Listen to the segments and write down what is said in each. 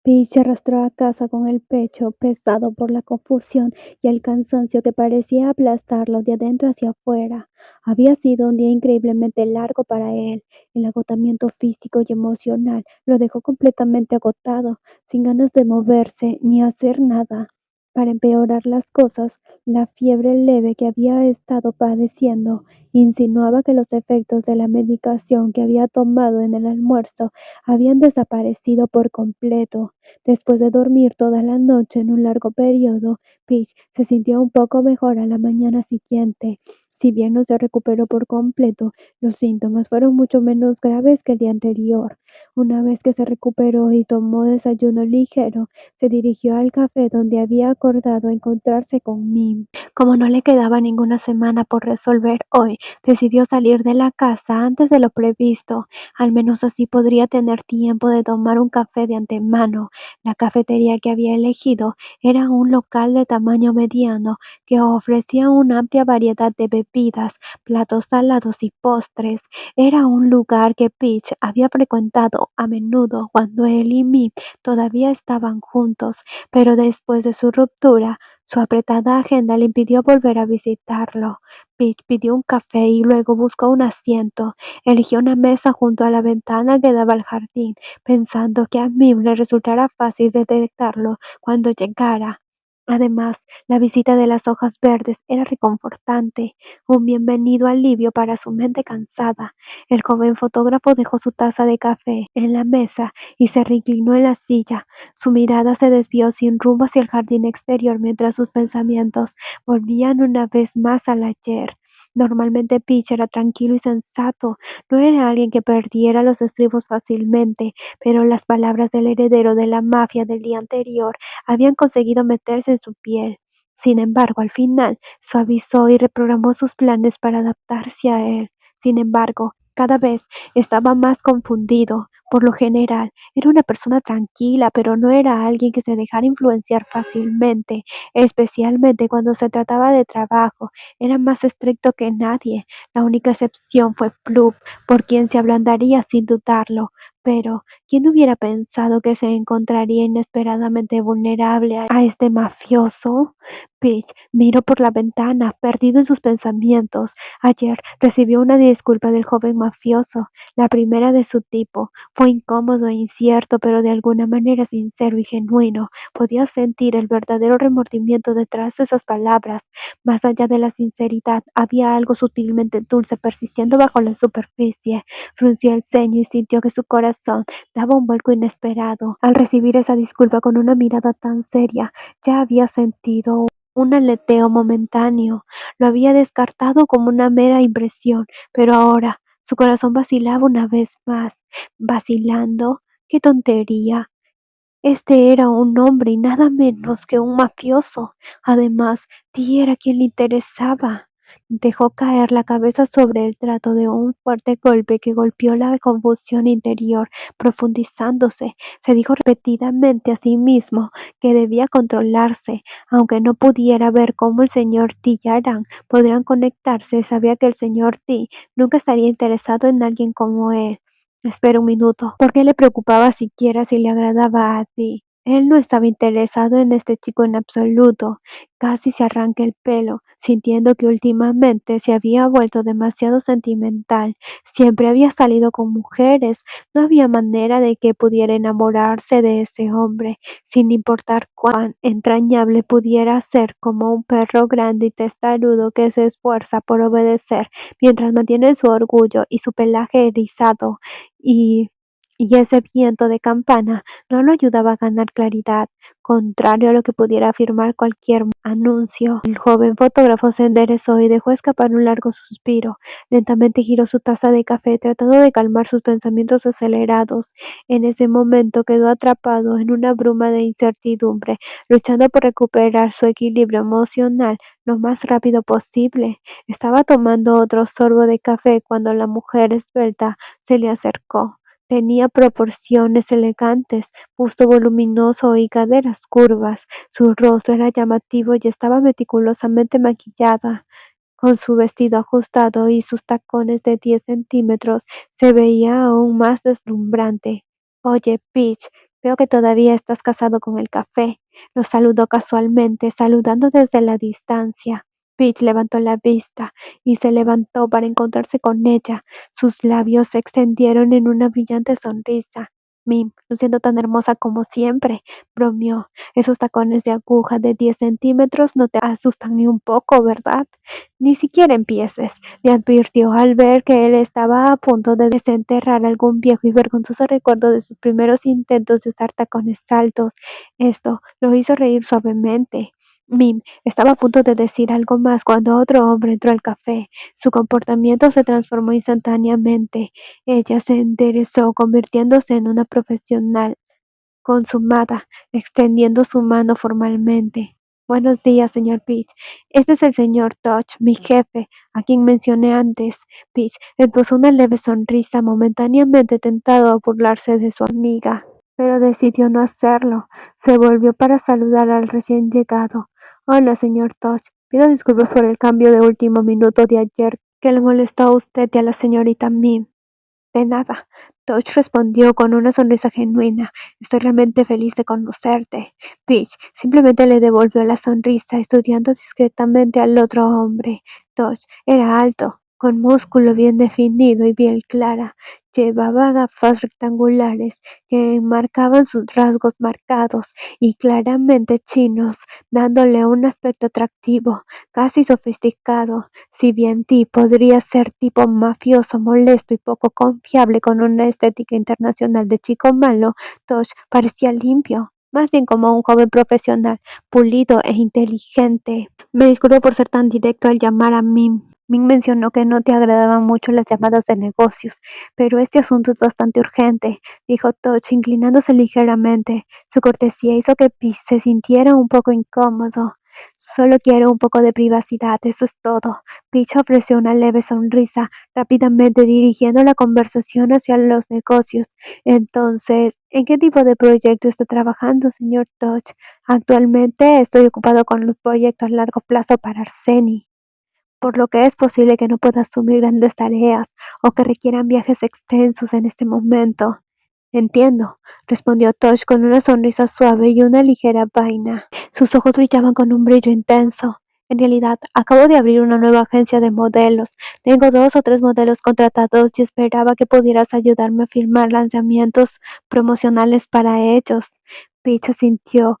Peach se arrastró a casa con el pecho pesado por la confusión y el cansancio que parecía aplastarlo de adentro hacia afuera. Había sido un día increíblemente largo para él. El agotamiento físico y emocional lo dejó completamente agotado, sin ganas de moverse ni hacer nada. Para empeorar las cosas, la fiebre leve que había estado padeciendo insinuaba que los efectos de la medicación que había tomado en el almuerzo habían desaparecido por completo. Después de dormir toda la noche en un largo periodo, Peach se sintió un poco mejor a la mañana siguiente. Si bien no se recuperó por completo, los síntomas fueron mucho menos graves que el día anterior. Una vez que se recuperó y tomó desayuno ligero, se dirigió al café donde había acordado encontrarse con Mim. Como no le quedaba ninguna semana por resolver hoy, decidió salir de la casa antes de lo previsto. Al menos así podría tener tiempo de tomar un café de antemano. La cafetería que había elegido era un local de tamaño mediano que ofrecía una amplia variedad de bebidas, platos salados y postres. Era un lugar que Peach había frecuentado a menudo cuando él y Mim todavía estaban juntos, pero después de su ruptura, su apretada agenda le impidió volver a visitarlo. Peach pidió un café y luego buscó un asiento. Eligió una mesa junto a la ventana que daba al jardín, pensando que a Mim le resultara fácil detectarlo cuando llegara. Además, la visita de las hojas verdes era reconfortante, un bienvenido alivio para su mente cansada. El joven fotógrafo dejó su taza de café en la mesa y se reclinó en la silla. Su mirada se desvió sin rumbo hacia el jardín exterior mientras sus pensamientos volvían una vez más al ayer. Normalmente Peach era tranquilo y sensato, no era alguien que perdiera los estribos fácilmente, pero las palabras del heredero de la mafia del día anterior habían conseguido meterse en su piel. Sin embargo, al final, suavizó y reprogramó sus planes para adaptarse a él. Sin embargo, cada vez estaba más confundido. Por lo general, era una persona tranquila, pero no era alguien que se dejara influenciar fácilmente, especialmente cuando se trataba de trabajo. Era más estricto que nadie. La única excepción fue Plum, por quien se ablandaría sin dudarlo. Pero, ¿quién hubiera pensado que se encontraría inesperadamente vulnerable a este mafioso? Peach miró por la ventana, perdido en sus pensamientos. Ayer recibió una disculpa del joven mafioso, la primera de su tipo. Fue incómodo e incierto, pero de alguna manera sincero y genuino. Podía sentir el verdadero remordimiento detrás de esas palabras. Más allá de la sinceridad, había algo sutilmente dulce persistiendo bajo la superficie. Frunció el ceño y sintió que su corazón daba un vuelco inesperado. Al recibir esa disculpa con una mirada tan seria, ya había sentido un aleteo momentáneo. Lo había descartado como una mera impresión, pero ahora su corazón vacilaba una vez más. ¿Vacilando? ¡Qué tontería! Este era un hombre y nada menos que un mafioso. Además, Dee era quien le interesaba. Dejó caer la cabeza sobre el trato de un fuerte golpe que golpeó la confusión interior, profundizándose. Se dijo repetidamente a sí mismo que debía controlarse. Aunque no pudiera ver cómo el señor T y Aran podrían conectarse, sabía que el señor T nunca estaría interesado en alguien como él. Espera un minuto. ¿Por qué le preocupaba siquiera si le agradaba a ti? Él no estaba interesado en este chico en absoluto. Casi se arranca el pelo, sintiendo que últimamente se había vuelto demasiado sentimental. Siempre había salido con mujeres. No había manera de que pudiera enamorarse de ese hombre, sin importar cuán entrañable pudiera ser, como un perro grande y testarudo que se esfuerza por obedecer mientras mantiene su orgullo y su pelaje erizado y, y ese viento de campana no lo ayudaba a ganar claridad, contrario a lo que pudiera afirmar cualquier anuncio. El joven fotógrafo se enderezó y dejó escapar un largo suspiro. Lentamente giró su taza de café, tratando de calmar sus pensamientos acelerados. En ese momento quedó atrapado en una bruma de incertidumbre, luchando por recuperar su equilibrio emocional lo más rápido posible. Estaba tomando otro sorbo de café cuando la mujer esbelta se le acercó. Tenía proporciones elegantes, busto voluminoso y caderas curvas. Su rostro era llamativo y estaba meticulosamente maquillada. Con su vestido ajustado y sus tacones de 10 centímetros, se veía aún más deslumbrante. Oye, Peach, veo que todavía estás casado con el café. Lo saludó casualmente, saludando desde la distancia. Peach levantó la vista y se levantó para encontrarse con ella. Sus labios se extendieron en una brillante sonrisa. Mim, luciendo tan hermosa como siempre, bromeó. Esos tacones de aguja de 10 centímetros no te asustan ni un poco, ¿verdad? Ni siquiera empieces, le advirtió al ver que él estaba a punto de desenterrar algún viejo y vergonzoso recuerdo de sus primeros intentos de usar tacones altos. Esto lo hizo reír suavemente. Mim estaba a punto de decir algo más cuando otro hombre entró al café. Su comportamiento se transformó instantáneamente. Ella se enderezó, convirtiéndose en una profesional consumada, extendiendo su mano formalmente. Buenos días, señor Peach. Este es el señor Touch, mi jefe, a quien mencioné antes. Peach esbozó una leve sonrisa, momentáneamente tentado a burlarse de su amiga, pero decidió no hacerlo. Se volvió para saludar al recién llegado. Hola, señor Touch. Pido disculpas por el cambio de último minuto de ayer que le molestó a usted y a la señorita Mim. De nada, Touch respondió con una sonrisa genuina. Estoy realmente feliz de conocerte. Peach simplemente le devolvió la sonrisa, estudiando discretamente al otro hombre. Touch era alto, con músculo bien definido y piel clara. Llevaba gafas rectangulares que enmarcaban sus rasgos marcados y claramente chinos, dándole un aspecto atractivo, casi sofisticado. Si bien T podría ser tipo mafioso, molesto y poco confiable con una estética internacional de chico malo, Tosh parecía limpio, más bien como un joven profesional, pulido e inteligente. Me disculpo por ser tan directo al llamar a Mim. Mim mencionó que no te agradaban mucho las llamadas de negocios, pero este asunto es bastante urgente, dijo Tosh, inclinándose ligeramente. Su cortesía hizo que Pi se sintiera un poco incómodo. Solo quiero un poco de privacidad, eso es todo. Peach ofreció una leve sonrisa, rápidamente dirigiendo la conversación hacia los negocios. Entonces, ¿en qué tipo de proyecto está trabajando, señor Touch? Actualmente estoy ocupado con los proyectos a largo plazo para Arseni, por lo que es posible que no pueda asumir grandes tareas o que requieran viajes extensos en este momento. Entiendo, respondió Tosh con una sonrisa suave y una ligera vaina. Sus ojos brillaban con un brillo intenso. En realidad, acabo de abrir una nueva agencia de modelos. Tengo 2 o 3 modelos contratados y esperaba que pudieras ayudarme a filmar lanzamientos promocionales para ellos. Peach sintió.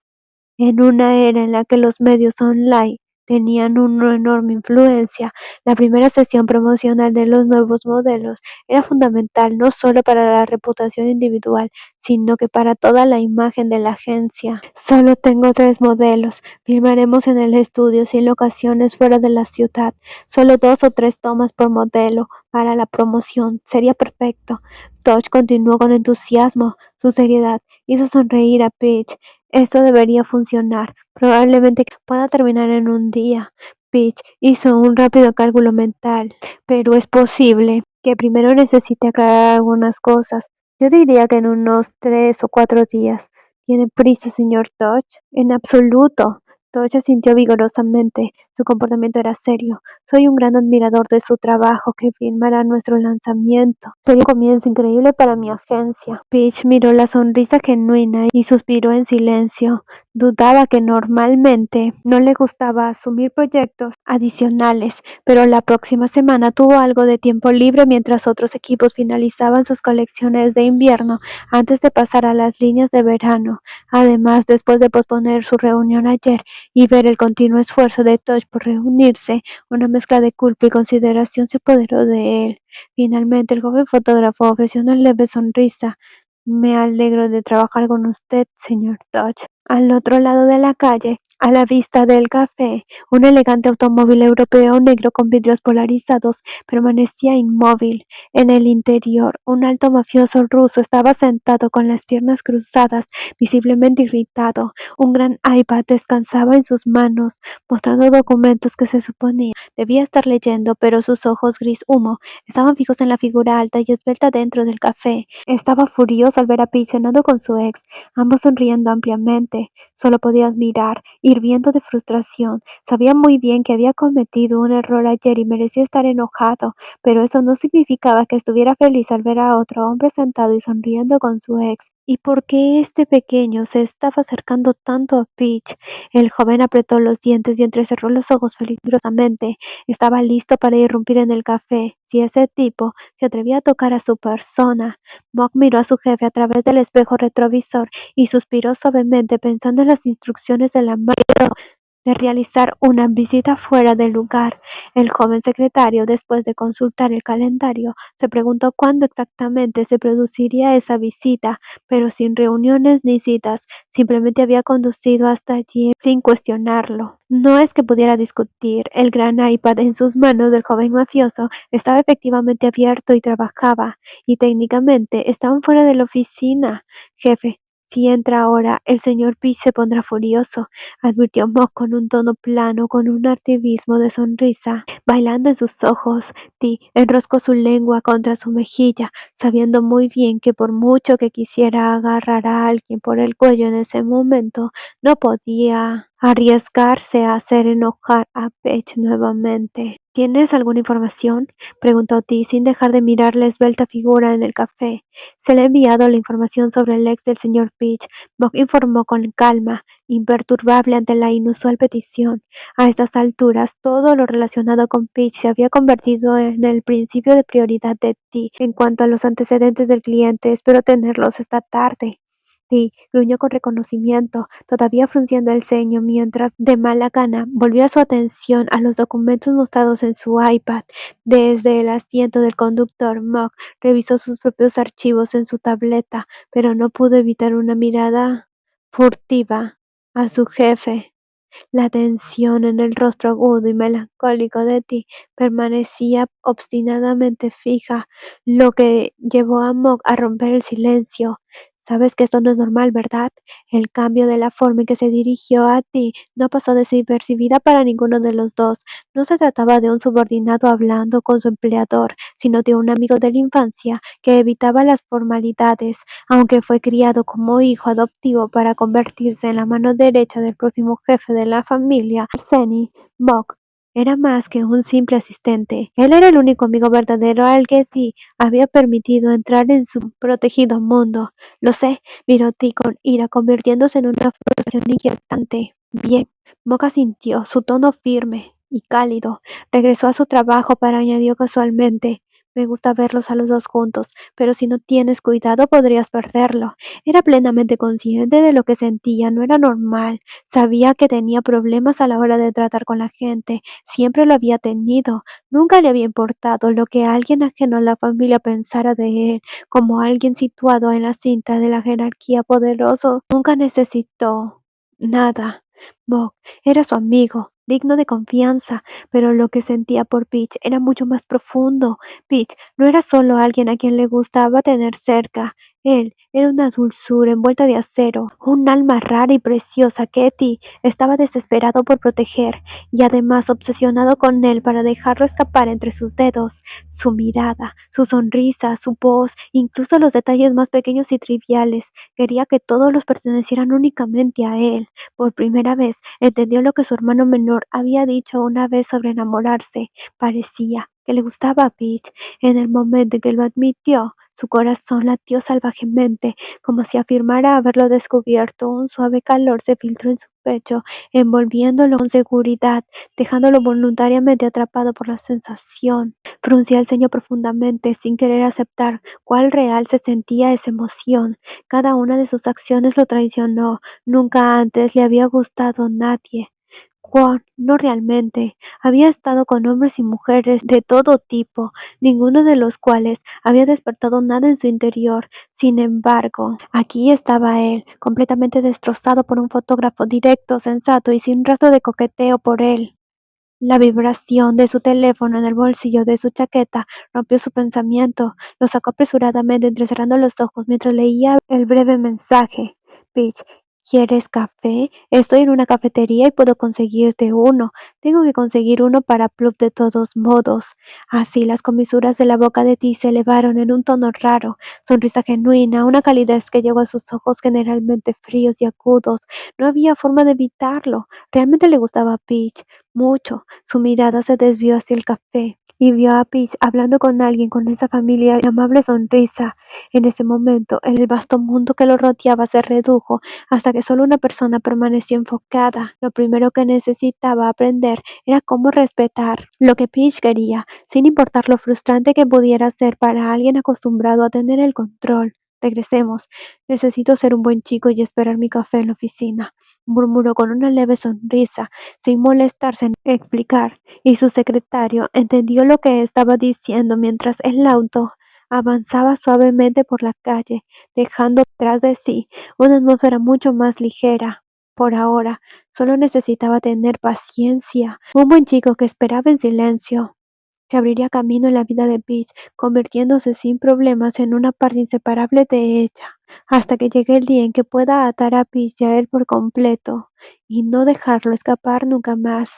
En una era en la que los medios online tenían una enorme influencia, la primera sesión promocional de los nuevos modelos era fundamental no solo para la reputación individual, sino que para toda la imagen de la agencia. Solo tengo 3 modelos. Filmaremos en el estudio sin locaciones fuera de la ciudad. Solo 2 o 3 tomas por modelo para la promoción. Sería perfecto. Dodge continuó con entusiasmo. Su seriedad hizo sonreír a Peach. Esto debería funcionar. Probablemente pueda terminar en un día. Peach hizo un rápido cálculo mental, pero es posible que primero necesite aclarar algunas cosas. Yo diría que en unos 3 o 4 días. ¿Tiene prisa, señor Dodge? En absoluto. Dodge asintió vigorosamente. Su comportamiento era serio. Soy un gran admirador de su trabajo que filmará nuestro lanzamiento. Sería un comienzo increíble para mi agencia. Peach miró la sonrisa genuina y suspiró en silencio. Dudaba que normalmente no le gustaba asumir proyectos adicionales, pero la próxima semana tuvo algo de tiempo libre mientras otros equipos finalizaban sus colecciones de invierno antes de pasar a las líneas de verano. Además, después de posponer su reunión ayer y ver el continuo esfuerzo de Touch por reunirse, una mezcla de culpa y consideración se apoderó de él. Finalmente, el joven fotógrafo ofreció una leve sonrisa. Me alegro de trabajar con usted, señor Dodge. Al otro lado de la calle, a la vista del café, un elegante automóvil europeo negro con vidrios polarizados permanecía inmóvil. En el interior, un alto mafioso ruso estaba sentado con las piernas cruzadas, visiblemente irritado. Un gran iPad descansaba en sus manos, mostrando documentos que se suponía debía estar leyendo, pero sus ojos gris humo estaban fijos en la figura alta y esbelta dentro del café. Estaba furioso al ver a Peach cenando con su ex, ambos sonriendo ampliamente. Solo podía mirar, hirviendo de frustración. Sabía muy bien que había cometido un error ayer y merecía estar enojado, pero eso no significaba que estuviera feliz al ver a otro hombre sentado y sonriendo con su ex. ¿Y por qué este pequeño se estaba acercando tanto a Peach? El joven apretó los dientes y entrecerró los ojos peligrosamente. Estaba listo para irrumpir en el café, si ese tipo se atrevía a tocar a su persona. Mog miró a su jefe a través del espejo retrovisor y suspiró suavemente pensando en las instrucciones de la de realizar una visita fuera del lugar. El joven secretario, después de consultar el calendario, se preguntó cuándo exactamente se produciría esa visita, pero sin reuniones ni citas, simplemente había conducido hasta allí sin cuestionarlo. No es que pudiera discutir, el gran iPad en sus manos del joven mafioso estaba efectivamente abierto y trabajaba, y técnicamente estaban fuera de la oficina. Jefe, si entra ahora, el señor Peach se pondrá furioso, advirtió Mog con un tono plano, con un activismo de sonrisa bailando en sus ojos. Ti enroscó su lengua contra su mejilla, sabiendo muy bien que por mucho que quisiera agarrar a alguien por el cuello en ese momento, no podía arriesgarse a hacer enojar a Paige nuevamente. ¿Tienes alguna información?, preguntó Ti sin dejar de mirar la esbelta figura en el café. Se le ha enviado la información sobre el ex del señor Peach. Mog informó con calma, imperturbable ante la inusual petición. A estas alturas, todo lo relacionado con Peach se había convertido en el principio de prioridad de Ti. En cuanto a los antecedentes del cliente, espero tenerlos esta tarde. Ti gruñó con reconocimiento, todavía frunciendo el ceño, mientras, de mala gana, volvió su atención a los documentos mostrados en su iPad. Desde el asiento del conductor, Mog revisó sus propios archivos en su tableta, pero no pudo evitar una mirada furtiva a su jefe. La tensión en el rostro agudo y melancólico de Ti permanecía obstinadamente fija, lo que llevó a Mog a romper el silencio. Sabes que esto no es normal, ¿verdad? El cambio de la forma en que se dirigió a Ti no pasó desapercibida para ninguno de los dos. No se trataba de un subordinado hablando con su empleador, sino de un amigo de la infancia que evitaba las formalidades, aunque fue criado como hijo adoptivo para convertirse en la mano derecha del próximo jefe de la familia. Arseny Mog era más que un simple asistente. Él era el único amigo verdadero al que Ti había permitido entrar en su protegido mundo. Lo sé, miró Ti con ira, convirtiéndose en una frustración inquietante. Bien, Mog asintió, su tono firme y cálido. Regresó a su trabajo para añadió casualmente. Me gusta verlos a los dos juntos, pero si no tienes cuidado podrías perderlo. Era plenamente consciente de lo que sentía, no era normal. Sabía que tenía problemas a la hora de tratar con la gente, siempre lo había tenido. Nunca le había importado lo que alguien ajeno a la familia pensara de él, como alguien situado en la cinta de la jerarquía poderoso. Nunca necesitó nada. Mog era su amigo, digno de confianza, pero lo que sentía por Peach era mucho más profundo. Peach no era solo alguien a quien le gustaba tener cerca. Él era una dulzura envuelta de acero, un alma rara y preciosa que Ti estaba desesperado por proteger, y además obsesionado con él para dejarlo escapar entre sus dedos. Su mirada, su sonrisa, su voz, incluso los detalles más pequeños y triviales. Quería que todos los pertenecieran únicamente a él. Por primera vez entendió lo que su hermano menor había dicho una vez sobre enamorarse. Parecía que le gustaba a Peach. En el momento en que lo admitió, su corazón latió salvajemente, como si afirmara haberlo descubierto. Un suave calor se filtró en su pecho, envolviéndolo con seguridad, dejándolo voluntariamente atrapado por la sensación. Fruncía el ceño profundamente, sin querer aceptar cuál real se sentía esa emoción. Cada una de sus acciones lo traicionó. Nunca antes le había gustado nadie. Kwon no realmente. Había estado con hombres y mujeres de todo tipo, ninguno de los cuales había despertado nada en su interior. Sin embargo, aquí estaba él, completamente destrozado por un fotógrafo directo, sensato y sin rastro de coqueteo por él. La vibración de su teléfono en el bolsillo de su chaqueta rompió su pensamiento. Lo sacó apresuradamente, entrecerrando los ojos mientras leía el breve mensaje. Peach, ¿quieres café? Estoy en una cafetería y puedo conseguirte uno. Tengo que conseguir uno para Plum de todos modos. Así las comisuras de la boca de Ti se elevaron en un tono raro, sonrisa genuina, una calidez que llegó a sus ojos generalmente fríos y agudos. No había forma de evitarlo. Realmente le gustaba a Peach. Mucho. Su mirada se desvió hacia el café y vio a Peach hablando con alguien con esa familiar y amable sonrisa. En ese momento, el vasto mundo que lo rodeaba se redujo hasta que solo una persona permaneció enfocada. Lo primero que necesitaba aprender era cómo respetar lo que Peach quería, sin importar lo frustrante que pudiera ser para alguien acostumbrado a tener el control. Regresemos. Necesito ser un buen chico y esperar mi café en la oficina, murmuró con una leve sonrisa, sin molestarse en explicar, y su secretario entendió lo que estaba diciendo mientras el auto avanzaba suavemente por la calle, dejando tras de sí una atmósfera mucho más ligera. Por ahora, solo necesitaba tener paciencia. Un buen chico que esperaba en silencio se abriría camino en la vida de Peach, convirtiéndose sin problemas en una parte inseparable de ella, hasta que llegue el día en que pueda atar a Peach y a él por completo, y no dejarlo escapar nunca más.